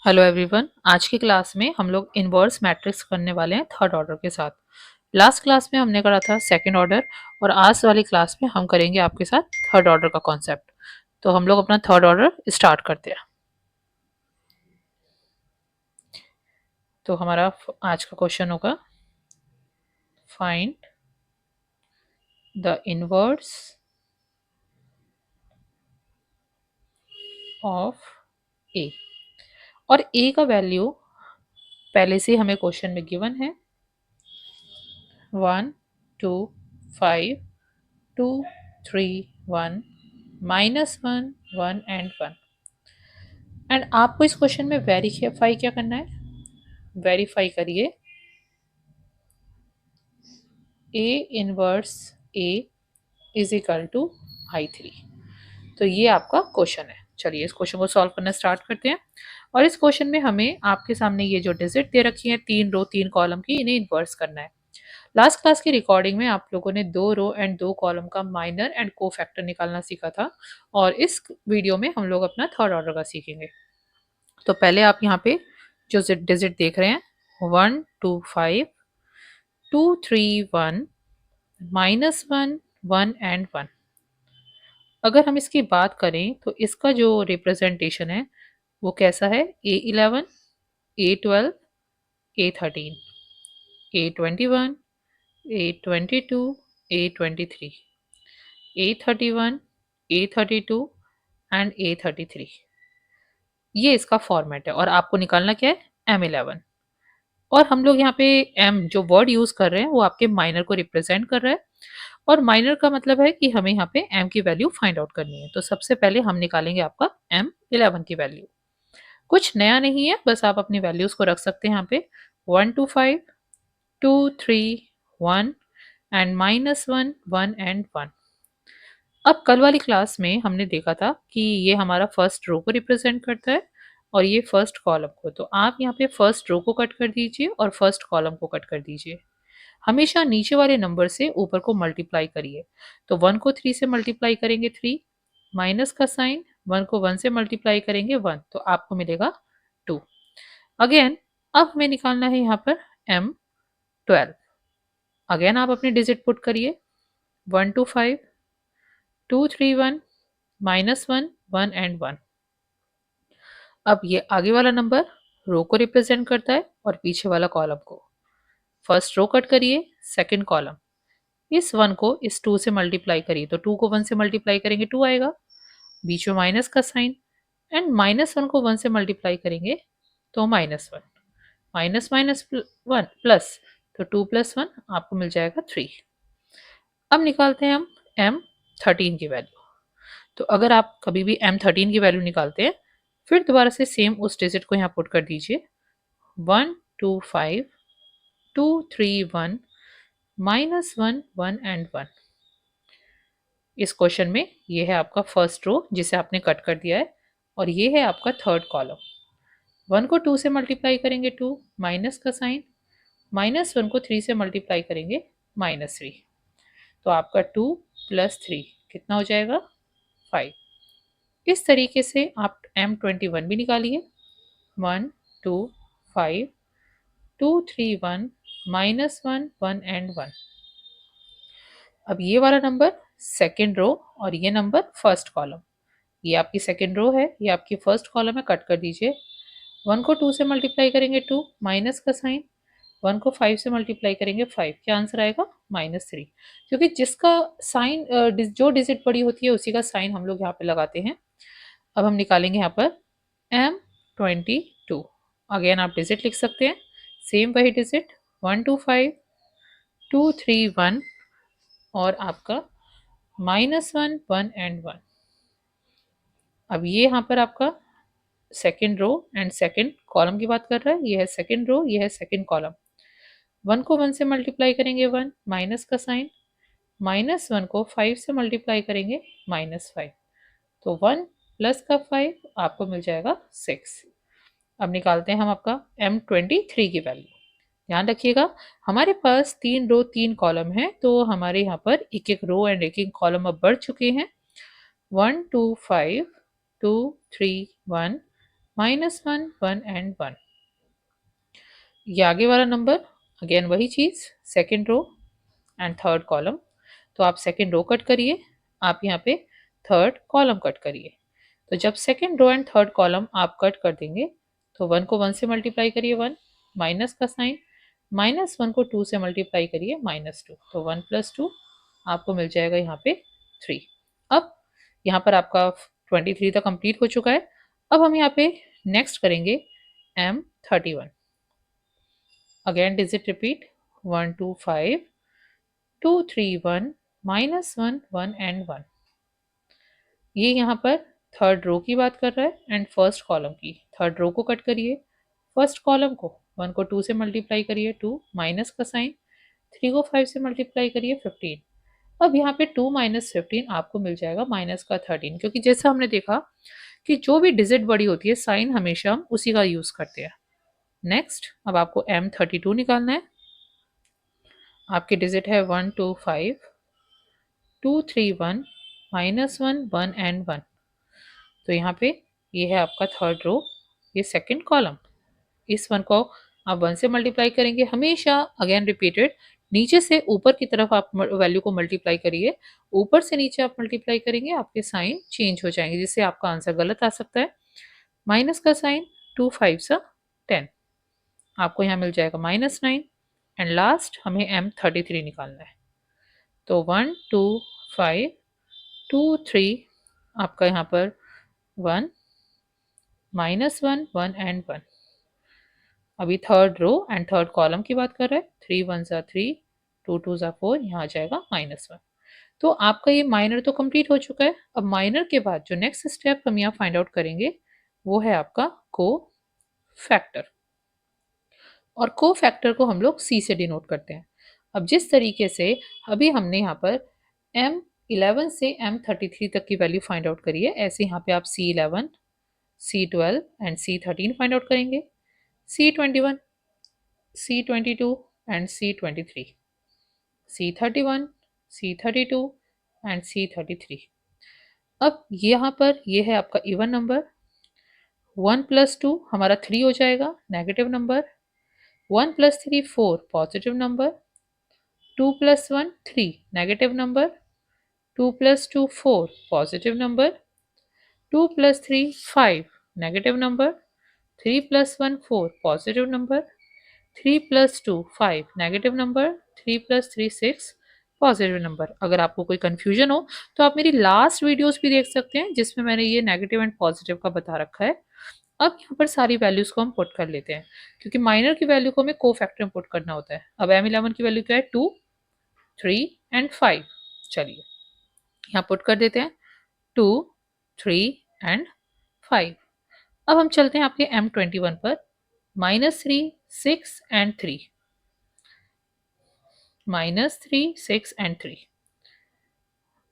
Hello everyone. आज की class में हम लोग इनवर्स मैट्रिक्स करने वाले हैं थर्ड ऑर्डर के साथ। लास्ट क्लास में हमने करा था सेकंड ऑर्डर और आज वाली क्लास में हम करेंगे आपके साथ थर्ड ऑर्डर का कॉन्सेप्ट। तो हम लोग अपना थर्ड ऑर्डर स्टार्ट करते हैं। तो हमारा आज का क्वेश्चन होगा फाइंड द इनवर्स ऑफ ए। और ए का वैल्यू पहले से हमें क्वेश्चन में गिवन है 1 2 5 2 3 1 -1 1 एंड 1। एंड आपको इस क्वेश्चन में वेरीफाई क्या करना है, वेरीफाई करिए A inverse A is equal to I3। तो ये आपका क्वेश्चन है। चलिए इस क्वेश्चन को सॉल्व करना स्टार्ट करते हैं। और इस क्वेश्चन में हमें आपके सामने ये जो डिजिट दे रखी है 3 रो 3 कॉलम की, इन्हें इन्वर्स करना है। लास्ट क्लास की रिकॉर्डिंग में आप लोगों ने 2 रो एंड 2 कॉलम का माइनर एंड को फैक्टर निकालना सीखा था और इस वीडियो में हम लोग अपना थर्ड ऑर्डर का सीखेंगे। तो पहले आप यहाँ पे जो डिजिट देख रहे हैं 1 2 5 2 3 1 -1 1 एंड 1। अगर हम इसकी बात करें तो इसका जो रिप्रेजेंटेशन है वो कैसा है, A11 A12 A13 A21 A22 A23 A31 A32 and A33। ये इसका फॉर्मेट है और आपको निकालना क्या है M11। और हम लोग यहाँ पे एम जो वर्ड यूज कर रहे हैं वो आपके माइनर को रिप्रेजेंट कर रहा है और माइनर का मतलब है कि हमें यहाँ पे एम की वैल्यू फाइंड आउट करनी है। तो सबसे पहले हम निकालेंगे आपका M11 की वैल्यू। कुछ नया नहीं है, बस आप अपनी वैल्यूज को रख सकते हैं यहाँ पे 1 2 5 2 3 1 एंड -1 1 एंड 1। अब कल वाली क्लास में हमने देखा था कि ये हमारा फर्स्ट रो को रिप्रेजेंट करता है और ये फर्स्ट कॉलम को। तो आप यहाँ पे फर्स्ट रो को कट कर दीजिए और फर्स्ट कॉलम को कट कर दीजिए। हमेशा नीचे वाले नंबर से ऊपर को मल्टीप्लाई करिए। तो 1 को 3 से मल्टीप्लाई करेंगे 3, माइनस का साइन, 1 को 1 से मल्टीप्लाई करेंगे 1, तो आपको मिलेगा 2। अगेन अब हमें निकालना है यहाँ पर M12। अगेन आप अपने डिजिट पुट करिए 1 2 5 2 3 1 -1 1 एंड 1। अब ये आगे वाला नंबर रो को रिप्रेजेंट करता है और पीछे वाला कॉलम को। फर्स्ट रो कट करिए, सेकंड कॉलम, इस 1 को इस 2 से मल्टीप्लाई करिए तो 2 को 1 से मल्टीप्लाई करेंगे 2 आएगा, बीच में माइनस का साइन, एंड -1 को 1 से मल्टीप्लाई करेंगे तो -1, माइनस माइनस 1 प्लस, तो 2 + 1 आपको मिल जाएगा 3। अब निकालते हैं हम M13 की वैल्यू। तो अगर आप कभी भी M13 की वैल्यू निकालते हैं फिर दोबारा से सेम उस डिजिट को यहाँ पुट कर दीजिए 1 2 5 2 3 1 -1 1 एंड 1। इस क्वेश्चन में ये है आपका फर्स्ट रो जिसे आपने कट कर दिया है और ये है आपका थर्ड कॉलम। 1 को 2 से मल्टीप्लाई करेंगे 2, माइनस का साइन, -1 को 3 से मल्टीप्लाई करेंगे -3, तो आपका 2 + 3 कितना हो जाएगा 5। इस तरीके से आप M21 भी निकालिए 1 2 5 2 3 1 -1 1 एंड 1। अब ये वाला नंबर सेकेंड रो और ये नंबर फर्स्ट कॉलम, ये आपकी सेकेंड रो है, ये आपकी फर्स्ट कॉलम है, कट कर दीजिए। 1 को 2 से मल्टीप्लाई करेंगे 2, माइनस का साइन, 1 को 5 से मल्टीप्लाई करेंगे 5, क्या आंसर आएगा -3। क्योंकि जिसका साइन जो डिजिट बड़ी होती है उसी का साइन हम लोग यहाँ पे लगाते हैं। अब हम निकालेंगे यहाँ पर M22। अगेन आप डिजिट लिख सकते हैं, सेम वही डिजिट 1 2 5 2 3 1 और आपका -1 1 एंड 1। अब ये यहाँ पर आपका second row and second column की बात कर रहा है, ये है सेकेंड रो, ये है सेकेंड कॉलम। 1 को 1 से मल्टीप्लाई करेंगे 1, माइनस का साइन, -1 को 5 से मल्टीप्लाई करेंगे -5, तो 1 प्लस का 5 आपको मिल जाएगा 6। अब निकालते हैं हम आपका M23 की वैल्यू। ध्यान रखिएगा हमारे पास 3 रो 3 कॉलम है तो हमारे यहाँ पर एक एक रो एंड एक एक कॉलम अब बढ़ चुके हैं। 1 2 5 2 3 1 -1 1 एंड 1। ये आगे वाला नंबर अगेन वही चीज़, second row and third column. तो आप सेकेंड रो कट करिए, आप यहाँ पे थर्ड कॉलम कट करिए। तो जब second row and third column आप कट कर देंगे तो 1 को 1 से मल्टीप्लाई करिए 1, माइनस का साइन, -1 को 2 से मल्टीप्लाई करिए -2, तो 1 + 2 आपको मिल जाएगा यहाँ पे 3। अब यहाँ पर आपका 23 तक कंप्लीट हो चुका है। अब हम यहाँ पे नेक्स्ट करेंगे M31। Again digit repeat, 1 2 5 2 3 1 -1 1 and 1। ये यहाँ पर थर्ड रो की बात कर रहा है एंड फर्स्ट कॉलम की। थर्ड रो को कट करिए, फर्स्ट कॉलम को 1 को 2 से मल्टीप्लाई करिए 2, माइनस का साइन, 3 को 5 से मल्टीप्लाई करिए 15। अब यहाँ पे 2 - 15 आपको मिल जाएगा माइनस का 13, क्योंकि जैसा हमने देखा कि जो भी डिजिट बड़ी होती है साइन हमेशा हम उसी का यूज़ करते हैं। नेक्स्ट अब आपको M32 निकालना है। आपकी डिजिट है 1 2 5 2 3 1 -1 1 एंड 1। तो यहाँ पे ये है आपका थर्ड रो, ये सेकंड कॉलम। इस 1 को आप 1 से मल्टीप्लाई करेंगे, हमेशा अगेन रिपीटेड, नीचे से ऊपर की तरफ आप वैल्यू को मल्टीप्लाई करिए, ऊपर से नीचे आप मल्टीप्लाई करेंगे आपके साइन चेंज हो जाएंगे, जिससे आपका आंसर गलत आ सकता है। माइनस का साइन, 2 5 सा 10, आपको यहाँ मिल जाएगा -9 एंड लास्ट हमें M33 निकालना है। तो 1 2 5 2 3 आपका यहाँ पर 1 -1 1 एंड 1। अभी third row and third column की बात कर रहे हैं। 3 1 सा 3, 2 2 सा 4, यहाँ आ जाएगा -1। तो आपका ये माइनर तो कंप्लीट हो चुका है। अब माइनर के बाद जो नेक्स्ट स्टेप हम यहाँ फाइंड आउट करेंगे वो है आपका को फैक्टर, और को फैक्टर को हम लोग सी से डिनोट करते हैं। अब जिस तरीके से अभी हमने यहाँ पर M11 से M33 तक की वैल्यू फाइंड आउट करी है, ऐसे यहाँ पे आप C11 C12 and C13 find out करेंगे, C21 C22 and C23, C31 C32 and C33। अब यहाँ पर ये है आपका इवन नंबर, 1 + 2 हमारा 3 हो जाएगा, negative number, 1 + 3 4 positive number, 2 + 1 3 negative number, 2 + 2 4 positive number, 2 + 3 5 negative number, 3 + 1 4 positive number, 3 + 2 5 negative number, 3 + 3 6 positive number. अगर आपको कोई कन्फ्यूजन हो तो आप मेरी लास्ट वीडियोस भी देख सकते हैं, जिसमें मैंने ये नेगेटिव एंड पॉजिटिव का बता रखा है। अब यहाँ पर सारी वैल्यूज को हम पुट कर लेते हैं, क्योंकि माइनर की वैल्यू को हमें को फैक्टर में पुट करना होता है। अब M11 की वैल्यू क्या है, 2 3 एंड 5। चलिए यहाँ पुट कर देते हैं 2 3 एंड 5। अब हम चलते हैं आपके M21 पर, -3 6 एंड 3, -3 6 एंड 3,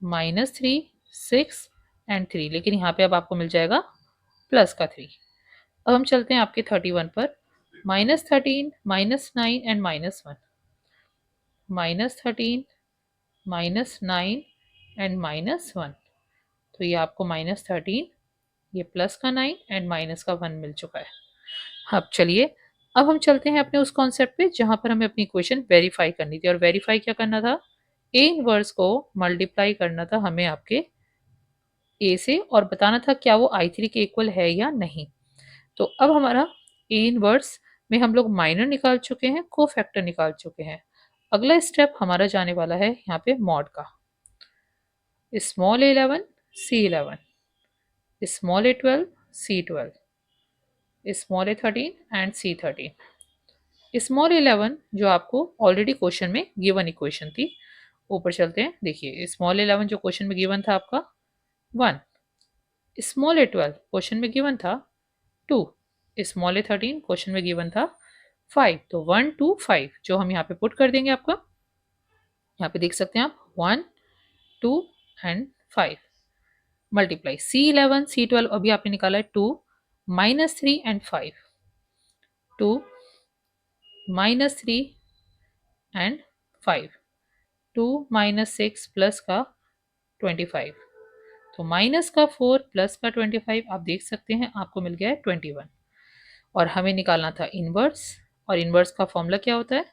-3 6 एंड 3, लेकिन यहाँ पे अब आपको मिल जाएगा प्लस का 3। अब हम चलते हैं आपके 31 पर, -13 -9 एंड -1, -13 -9 एंड -1। तो ये आपको -13, ये प्लस का 9 एंड माइनस का 1 मिल चुका है। अब चलिए, अब हम चलते हैं अपने उस कॉन्सेप्ट पे जहां पर हमें अपनी इक्वेशन वेरीफाई करनी थी। और वेरीफाई क्या करना था, ए इनवर्स को मल्टीप्लाई करना था हमें आपके ए से, और बताना था क्या वो I3 के इक्वल है या नहीं। तो अब हमारा ए इनवर्स में हम लोग माइनर निकाल चुके हैं, को फैक्टर निकाल चुके हैं। अगला स्टेप हमारा जाने वाला है यहाँ पे मॉड का, small a11 C11, small a12 C12, small a13 and C13। Small 11 जो आपको ऑलरेडी क्वेश्चन में गिवन इक्वेशन थी। ऊपर चलते हैं, देखिए स्मॉल 11 जो क्वेश्चन में गिवन था आपका 1, स्मॉल a12 क्वेश्चन में गिवन था 2, स्मॉल a13 क्वेश्चन में गिवन था 5। तो 1 2 5 जो हम यहाँ पे पुट कर देंगे, आपका यहाँ पे देख सकते हैं आप 1 2 एंड 5 मल्टीप्लाई C11 C12 अभी आपने निकाला है 2 -3 एंड 5, 2 -3 एंड 5, 2 - 6 प्लस का 25। तो माइनस का 4 प्लस का 25 आप देख सकते हैं आपको मिल गया है 21। और हमें निकालना था इनवर्स, और इनवर्स का फॉर्मूला क्या होता है?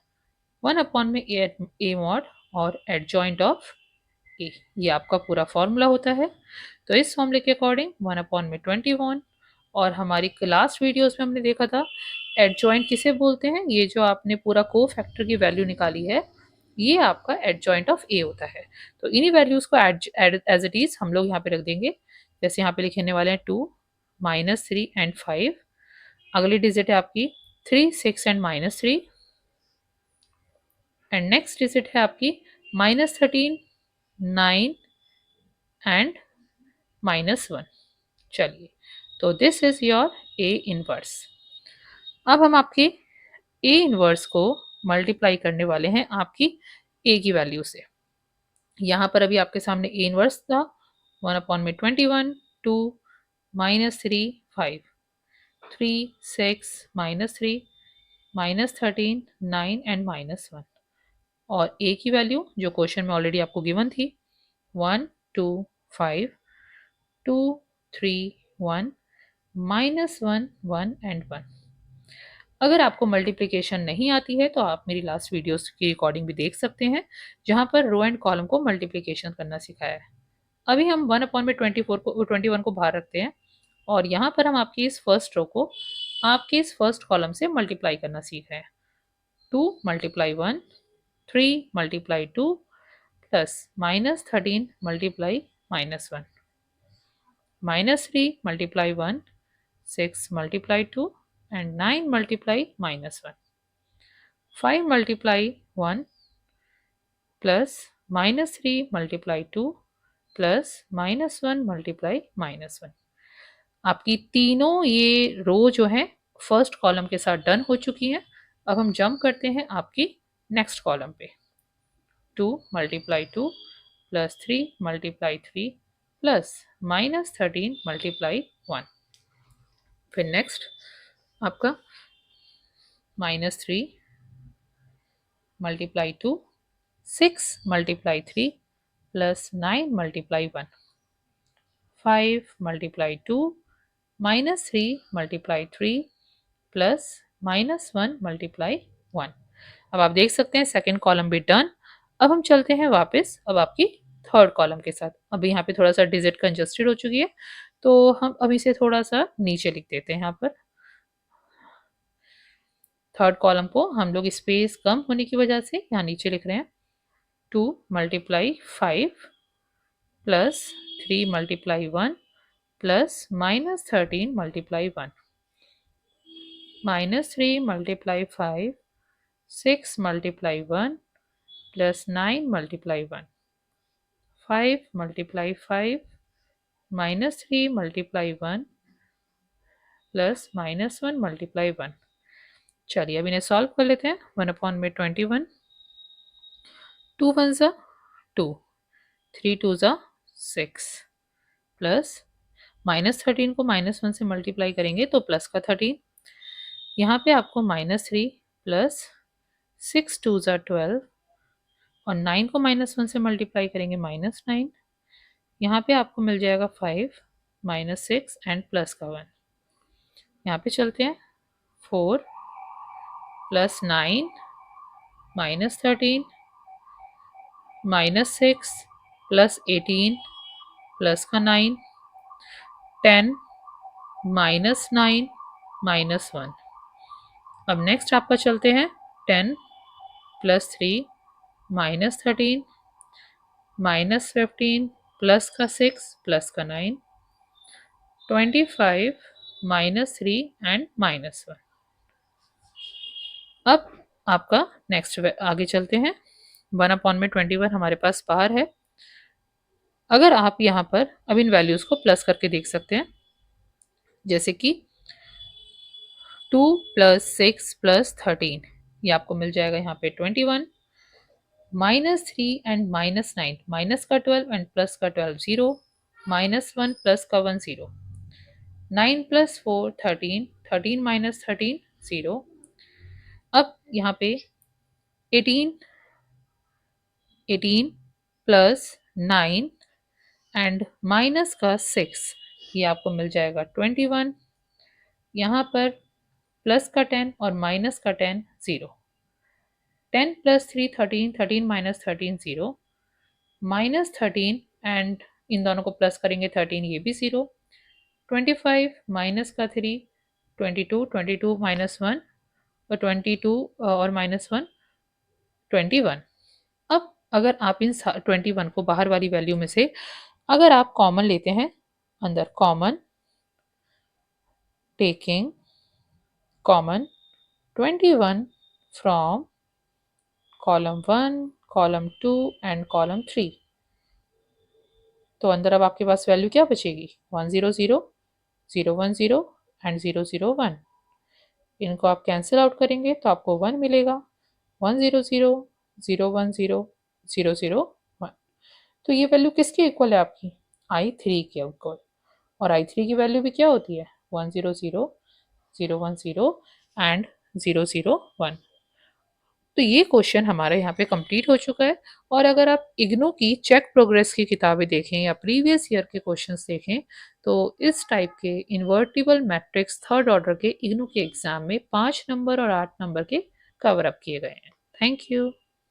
1 में ए मॉड और एडजॉइंट ऑफ ए, ये आपका पूरा फॉर्मूला होता है। तो इस फॉर्मूले के अकॉर्डिंग 1/21। और हमारी लास्ट वीडियोस में हमने देखा था एडजॉइंट किसे बोलते हैं, ये जो आपने पूरा को फैक्टर की वैल्यू निकाली है ये आपका एडजॉइंट ऑफ ए होता है। तो इन्हीं वैल्यूज को एज इट इज हम लोग यहाँ पे रख देंगे। जैसे यहाँ पे लिखने वाले हैं 2, -3 एंड 5। अगली डिजिट है आपकी 3, 6 एंड -3। एंड नेक्स्ट डिजिट है आपकी -13, 9 एंड -1। चलिए, तो this is your A inverse. अब हम आपके ए इनवर्स को मल्टीप्लाई करने वाले हैं आपकी ए की वैल्यू से। यहाँ पर अभी आपके सामने ए इनवर्स था 1/21, 2, -3, 5, 3, 6, -3, -13, 9 एंड -1। और ए की वैल्यू जो क्वेश्चन में ऑलरेडी आपको गिवन थी 1, 2, 5, 2, 3, 1, -1, 1 एंड 1। अगर आपको मल्टीप्लिकेशन नहीं आती है तो आप मेरी लास्ट वीडियोस की रिकॉर्डिंग भी देख सकते हैं जहां पर रो एंड कॉलम को मल्टीप्लिकेशन करना सिखाया है। अभी हम 1/24 को बाहर रखते हैं और यहाँ पर हम आपकी इस फर्स्ट रो को आपके इस फर्स्ट कॉलम से मल्टीप्लाई करना सीख रहे हैं। 2 × 1, 3 × 2 plus -13 multiply -1, -3 × 1, 6 × 2 and 9 multiply -1, 5 multiply 1 plus -3 multiply 2 plus -1 multiply -1। आपकी तीनों ये रो जो है फर्स्ट कॉलम के साथ डन हो चुकी हैं। अब हम जंप करते हैं आपकी नेक्स्ट कॉलम पे। 2 multiply 2 plus 3 multiply 3 plus -13 multiply 1। फिर नेक्स्ट आपका -3 multiply 2, 6 multiply 3 plus 9 multiply 1, 5 multiply 2 minus 3 multiply 3 plus -1 multiply 1। अब आप देख सकते हैं सेकेंड कॉलम भी डन। अब हम चलते हैं वापस अब आपकी थर्ड कॉलम के साथ। अभी यहाँ पे थोड़ा सा डिजिट कंजस्टेड हो चुकी है तो हम अभी इसे थोड़ा सा नीचे लिख देते हैं। यहाँ पर थर्ड कॉलम को हम लोग स्पेस कम होने की वजह से यहाँ नीचे लिख रहे हैं। 2 × 5 plus 3 × 1 plus -13 × 1, -3 × 5, 6 × 1 plus 9 × 1, 5 × 5, -3 × 1 plus -1 × 1। चलिए अब इन्हें सॉल्व कर लेते हैं। 1/21, 2 1 ज़ा 2, 3 2 ज़ा 6 प्लस -13 को -1 से मल्टीप्लाई करेंगे तो प्लस का 13। यहाँ पे आपको -3 प्लस 6 2 ज़ा 12 और 9 को -1 से मल्टीप्लाई करेंगे -9। यहाँ पे आपको मिल जाएगा 5 -6 एंड प्लस का 1। यहाँ पे चलते हैं 4 प्लस 9 -13 -6 प्लस 18 प्लस का 9, 10 -9 -1। अब नेक्स्ट आपका चलते हैं 10 प्लस 3 -13 -15 प्लस का 6 प्लस का 9, 25 -3 एंड -1। अब आपका नेक्स्ट आगे चलते हैं। 1/21 हमारे पास बाहर है। अगर आप यहाँ पर अब इन वैल्यूज को प्लस करके देख सकते हैं जैसे कि 2 + 6 + 13 ये आपको मिल जाएगा यहाँ पे 21, -3 एंड -9 माइनस का 12 एंड प्लस का 12 0, -1 प्लस का 1 0, 9 + 4 13, 13 - 13 0। अब यहाँ पे 18 18 प्लस 9 एंड माइनस का 6, ये आपको मिल जाएगा 21। यहाँ पर प्लस का 10 और माइनस का 10 0। 10 plus 3 13, 13 minus 13 0, minus 13 and in दोनों को प्लस करेंगे 13, ये भी 0। 25 माइनस का 3 22, 22 माइनस 1 और 22 और माइनस 1 21। अब अगर आप इन 21 को बाहर वाली वैल्यू में से अगर आप कॉमन लेते हैं, अंदर common, taking common 21 from column 1, column 2 and column 3, तो अंदर अब आपके पास वैल्यू क्या बचेगी? 100, 010 एंड 001। इनको आप कैंसिल आउट करेंगे तो आपको 1 मिलेगा। 100, 010, 001। तो ये वैल्यू किसके इक्वल है आपकी? I3 के इक्वल। और I3 की वैल्यू भी क्या होती है? 100, 010 एंड 001। तो ये क्वेश्चन हमारा यहाँ पे कंप्लीट हो चुका है। और अगर आप इग्नू की चेक प्रोग्रेस की किताबें देखें या प्रीवियस ईयर के क्वेश्चंस देखें, तो इस टाइप के इन्वर्टिबल मैट्रिक्स थर्ड ऑर्डर के इग्नू के एग्जाम में 5 नंबर और 8 नंबर के कवर अप किए गए हैं। Thank you.